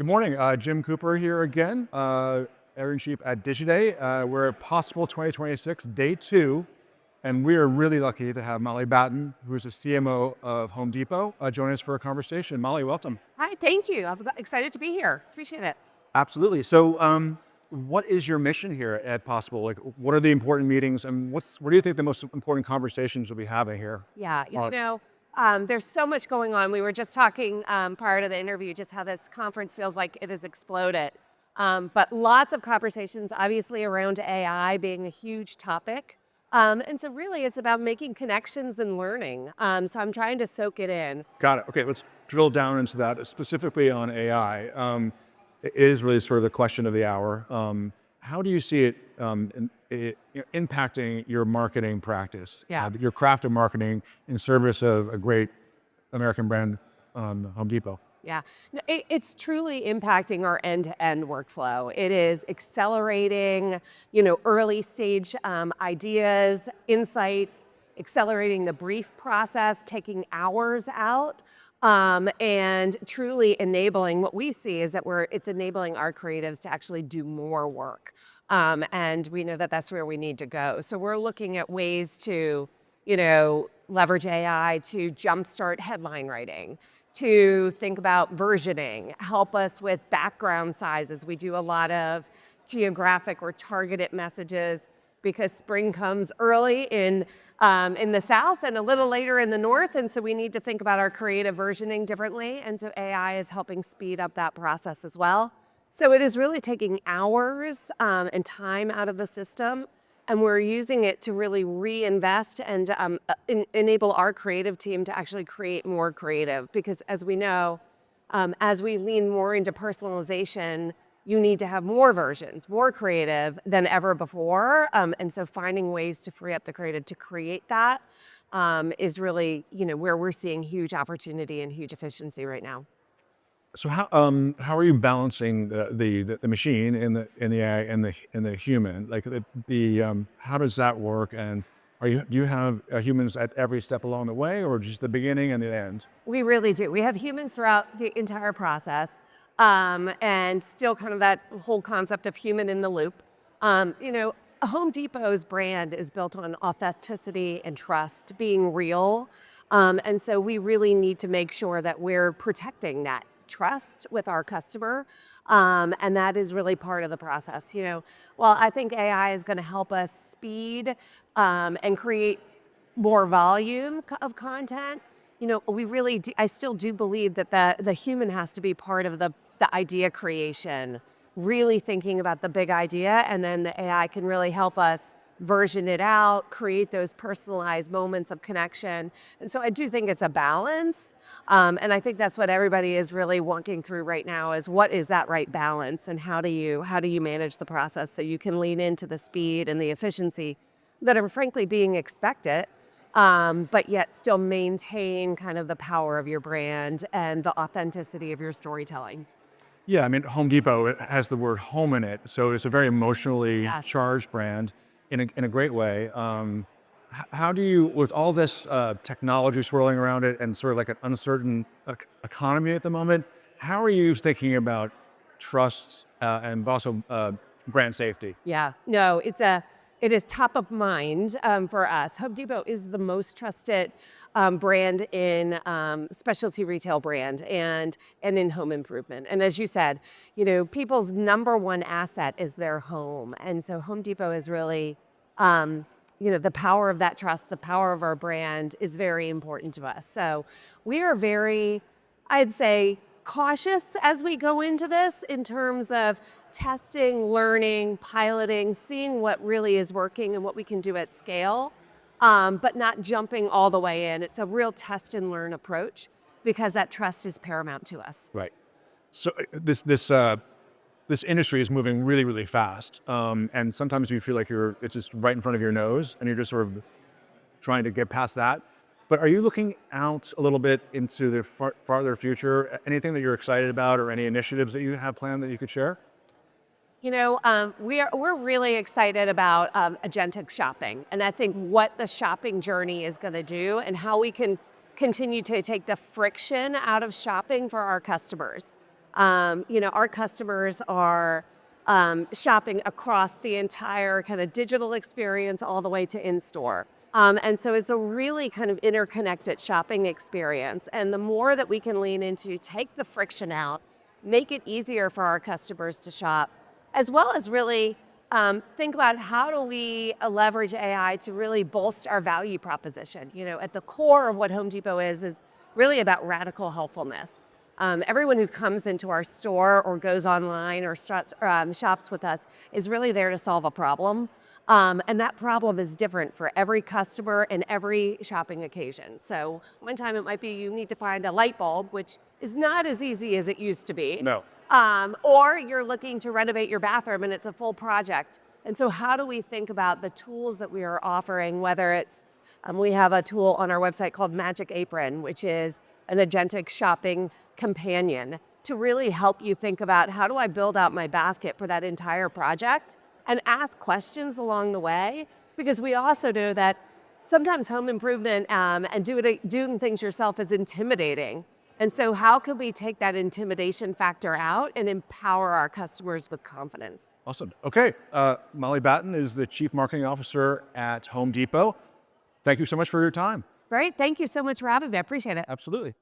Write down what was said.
Good morning, Jim Cooper here again, editor-in-chief at Digiday. We're at Possible 2026, day 2, and we are really lucky to have Molly Battin, who is the CMO of Home Depot, join us for a conversation. Molly, welcome. Hi, thank you. I'm excited to be here. Appreciate it. Absolutely. So, what is your mission here at Possible? Like, what are the important meetings, and what do you think the most important conversations we'll be having here? Yeah, Uh, there's so much going on. We were just talking prior to the interview, just how this conference feels like it has exploded. But lots of conversations, obviously, around AI being a huge topic. And so really it's about making connections and learning. So I'm trying to soak it in. Got it. Okay, let's drill down into that, specifically on AI. It is really sort of the question of the hour. How do you see it, impacting your marketing practice, Yeah. your craft of marketing in service of a great American brand, Home Depot? Yeah, no, it's truly impacting our end-to-end workflow. It is accelerating, early stage ideas, insights, accelerating the brief process, taking hours out, and truly enabling. What we see is that it's enabling our creatives to actually do more work, and we know that that's where we need to go. So we're looking at ways to, leverage AI to jumpstart headline writing, to think about versioning, help us with background sizes. We do a lot of geographic or targeted messages because spring comes early in the South and a little later in the North. And so we need to think about our creative versioning differently. And so AI is helping speed up that process as well. So it is really taking hours and time out of the system. And we're using it to really reinvest and enable our creative team to actually create more creative. Because as we know, as we lean more into personalization, you need to have more versions, more creative than ever before. And so finding ways to free up the creative to create that is really, where we're seeing huge opportunity and huge efficiency right now. So how are you balancing the machine and the AI and the human? Like how does that work? And do you have humans at every step along the way, or just the beginning and the end? We really do. We have humans throughout the entire process, and still kind of that whole concept of human in the loop. Home Depot's brand is built on authenticity and trust, being real. And so we really need to make sure that we're protecting that trust with our customer. And that is really part of the process. Well, I think AI is going to help us speed and create more volume of content. I still do believe that the human has to be part of the idea creation, really thinking about the big idea, and then the AI can really help us version it out, create those personalized moments of connection. And so I do think it's a balance. And I think that's what everybody is really walking through right now is what is that right balance, and how do you manage the process so you can lean into the speed and the efficiency that are frankly being expected, but yet still maintain kind of the power of your brand and the authenticity of your storytelling. Yeah, I mean, Home Depot, it has the word home in it, so it's a very emotionally Yes. charged brand in a great way. How do you, with all this technology swirling around it and sort of like an uncertain economy at the moment, how are you thinking about trust and also brand safety? Yeah, no, it is top of mind for us. Home Depot is the most trusted brand in specialty retail brand and in home improvement. And as you said, people's number one asset is their home. And so Home Depot is really, the power of that trust, the power of our brand is very important to us. So we are very, I'd say, cautious as we go into this in terms of testing, learning, piloting, seeing what really is working and what we can do at scale, but not jumping all the way in. It's a real test and learn approach because that trust is paramount to us. Right. So this industry is moving really, really fast, and sometimes you feel like it's just right in front of your nose, and you're just sort of trying to get past that. But are you looking out a little bit into the farther future? Anything that you're excited about, or any initiatives that you have planned that you could share? We're really excited about agentic shopping, and I think what the shopping journey is going to do, and how we can continue to take the friction out of shopping for our customers. Our customers are shopping across the entire kind of digital experience all the way to in-store. And so it's a really kind of interconnected shopping experience. And the more that we can lean into, take the friction out, make it easier for our customers to shop, as well as really think about how do we leverage AI to really bolster our value proposition. At the core of what Home Depot is really about radical helpfulness. Everyone who comes into our store or goes online or shops with us is really there to solve a problem. And that problem is different for every customer and every shopping occasion. So one time it might be you need to find a light bulb, which is not as easy as it used to be. No. Or you're looking to renovate your bathroom and it's a full project. And so how do we think about the tools that we are offering, whether it's, we have a tool on our website called Magic Apron, which is an agentic shopping companion to really help you think about how do I build out my basket for that entire project and ask questions along the way, because we also know that sometimes home improvement and doing things yourself is intimidating. And so how can we take that intimidation factor out and empower our customers with confidence? Awesome. Okay. Molly Battin is the Chief Marketing Officer at Home Depot. Thank you so much for your time. Great. Thank you so much for having me. I appreciate it. Absolutely.